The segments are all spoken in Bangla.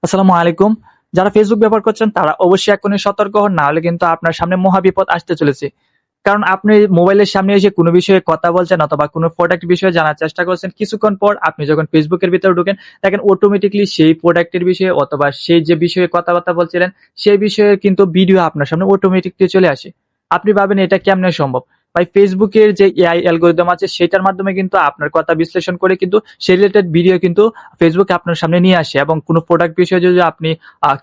আসসালামু আলাইকুম। যারা ফেসবুক ব্যবহার করছেন তারা অবশ্যই এখনই সতর্ক হন, না হলে কিন্তু আপনার সামনে মহাবিপদ আসতে চলেছে। কারণ আপনি মোবাইলের সামনে এসে কোনো বিষয়ে কথা বলছেন অথবা কোনো প্রোডাক্ট বিষয়ে জানার চেষ্টা করছেন, কিছুক্ষণ পর আপনি যখন ফেসবুকের ভিতরে ঢুকেন, দেখেন অটোমেটিক্যালি সেই প্রোডাক্টের বিষয়ে অথবা সেই যে বিষয়ে কথাবার্তা বলছিলেন সেই বিষয়ে কিন্তু ভিডিও আপনার সামনে অটোমেটিকলি চলে আসে। আপনি ভাবেন এটা কেমনে সম্ভব? ভাই, ফেসবুকের যে এআই অ্যালগরিদম আছে সেটার মাধ্যমে কিন্তু আপনার কথা বিশ্লেষণ করে কিন্তু সেই রিলেটেড ভিডিও কিন্তু ফেসবুক আপনার সামনে নিয়ে আসে, এবং কোনো প্রোডাক্ট বিষয়ে যদি আপনি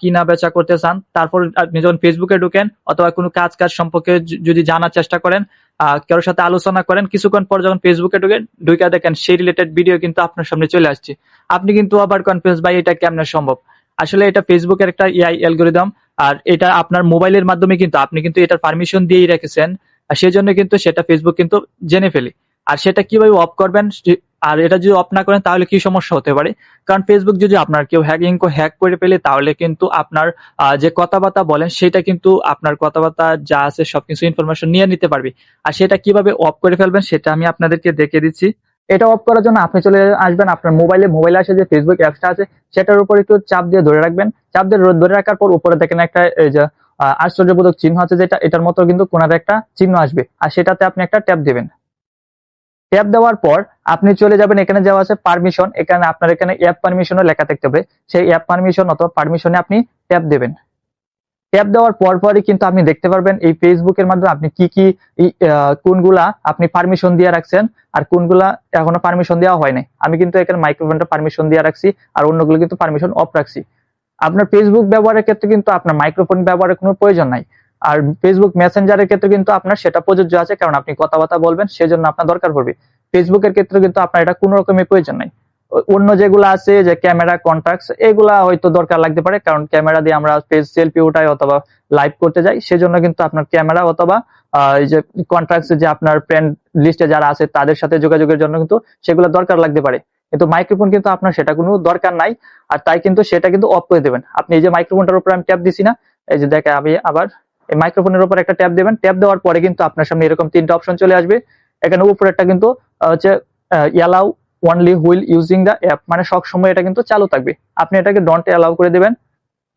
কিনা বেচা করতে চান, তারপর আপনি যখন ফেসবুকে ঢুকেন অথবা কোনো কাজ সম্পর্কে যদি জানার চেষ্টা করেন, কারোর সাথে আলোচনা করেন, কিছুক্ষণ পর যখন ফেসবুকে ঢুকে দেখেন সেই রিলেটেড ভিডিও কিন্তু আপনার সামনে চলে আসছে। আপনি কিন্তু আবার কনফিউজ, ভাই এটা কেমনে সম্ভব? আসলে এটা ফেসবুকের একটা এআই অ্যালগরিদম। আর এটা আপনার মোবাইলের মাধ্যমে কিন্তু আপনি কিন্তু এটার পারমিশন দিয়েই রেখেছেন, আর সেই জন্য কিন্তু সেটা ফেসবুক কিন্তু জেনে ফেলে। আর সেটা কিভাবে অফ করবেন, আর এটা যদি অফ না করেন তাহলে কি সমস্যা হতে পারে? কারণ ফেসবুক যদি আপনার কেউ হ্যাক করে ফেলে, তাহলে কিন্তু আপনার যে কথাবার্তা বলেন সেটা কিন্তু আপনার কথাবার্তা যা আছে সবকিছু ইনফরমেশন নিয়ে নিতে পারবে। আর সেটা কিভাবে অফ করে ফেলবেন সেটা আমি আপনাদেরকে দেখিয়ে দিচ্ছি। এটা অফ করার জন্য আপনি চলে আসবেন আপনার মোবাইলে আসে যে ফেসবুক অ্যাপসটা আছে সেটার উপর একটু চাপ দিয়ে ধরে রাখবেন। চাপ দিয়ে ধরে রাখার পর উপরে দেখেন একটা এই যে আশ্চর্যবোধক চিহ্ন আছে, যেটা এটার মতো কিন্তু কোনার একটা চিহ্ন আসবে, আর সেটাতে আপনি একটা ট্যাপ দিবেন। ট্যাপ দেওয়ার পর আপনি চলে যাবেন, এখানে যাওয়া আছে পারমিশন, এখানে আপনার এখানে অ্যাপ পারমিশনও লেখা থাকতে হবে। সেই অ্যাপ পারমিশন অথবা পারমিশনে আপনি ট্যাপ দেবেন। ট্যাপ দেওয়ার পরই কিন্তু আপনি দেখতে পারবেন এই ফেসবুকের মাধ্যমে আপনি কি কি কোনগুলা আপনি পারমিশন দিয়ে রাখছেন আর কোনগুলা এখনো পারমিশন দেওয়া হয় নাই। আমি কিন্তু এখানে মাইক্রোফোনটা পারমিশন দিয়ে রাখছি, আর অন্যগুলো কিন্তু পারমিশন অফ রাখছি। আপনার ফেসবুক ব্যবহারের ক্ষেত্রে কিন্তু আপনার মাইক্রোফোন ব্যবহারের কোনো প্রয়োজন নাই। আর ফেসবুক মেসেঞ্জারের ক্ষেত্রে কিন্তু আপনার সেটা প্রযোজ্য আছে, কারণ আপনি কথাবার্তা বলবেন, সেজন্য আপনার দরকার পড়বে। ফেসবুকের ক্ষেত্রে কিন্তু আপনার এটা কোনো রকমের প্রয়োজন নাই। অন্য যেগুলো আছে যে ক্যামেরা, কন্টাক্টস, এগুলা হয়তো দরকার লাগতে পারে, কারণ ক্যামেরা দিয়ে আমরা ফেস সেলফি উঠাই অথবা লাইভ করতে যাই, সেজন্য কিন্তু আপনার ক্যামেরা অথবা এই যে কন্টাক্টস, যে আপনার ফ্রেন্ড লিস্টে যারা আছে তাদের সাথে যোগাযোগের জন্য কিন্তু সেগুলো দরকার লাগতে পারে। কিন্তু মাইক্রোফোন কিন্তু আপনার সেটা কোনো দরকার নাই। আর তাই কিন্তু সেটা কিন্তু অফ করে দেবেন। আপনি এই যে মাইক্রোফোনটার উপর আমি ট্যাপ দিছি না, এই যে দেখে আমি আবার এই মাইক্রোফোনের উপর একটা ট্যাপ দেবেন। ট্যাপ দেওয়ার পরে কিন্তু আপনার সামনে এরকম তিনটা অপশন চলে আসবে। এখানে উপরেরটা কিন্তু হচ্ছে allow only wheel using the app, মানে সব সময় এটা কিন্তু চালু থাকবে। আপনি এটাকে ডোন্ট অ্যালাউ করে দিবেন,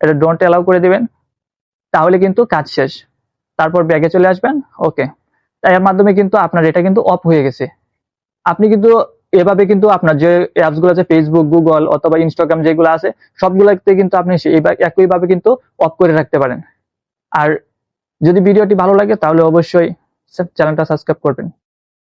এটা ডোন্ট অ্যালাউ করে দিবেন, তাহলে কিন্তু কাজ শেষ। তারপর ব্যাগে চলে আসবেন। ওকে, তাই এর মাধ্যমে কিন্তু আপনার এটা কিন্তু অফ হয়ে গেছে। আপনি কিন্তু এভাবে কিন্তু আপনার যে অ্যাপস গুলো আছে ফেসবুক, গুগল অথবা ইনস্টাগ্রাম যেগুলো আছে সবগুলোতে কিন্তু আপনি একইভাবে কিন্তু অফ করে রাখতে পারেন। আর যদি ভিডিওটি ভালো লাগে তাহলে অবশ্যই চ্যানেলটা সাবস্ক্রাইব করবেন।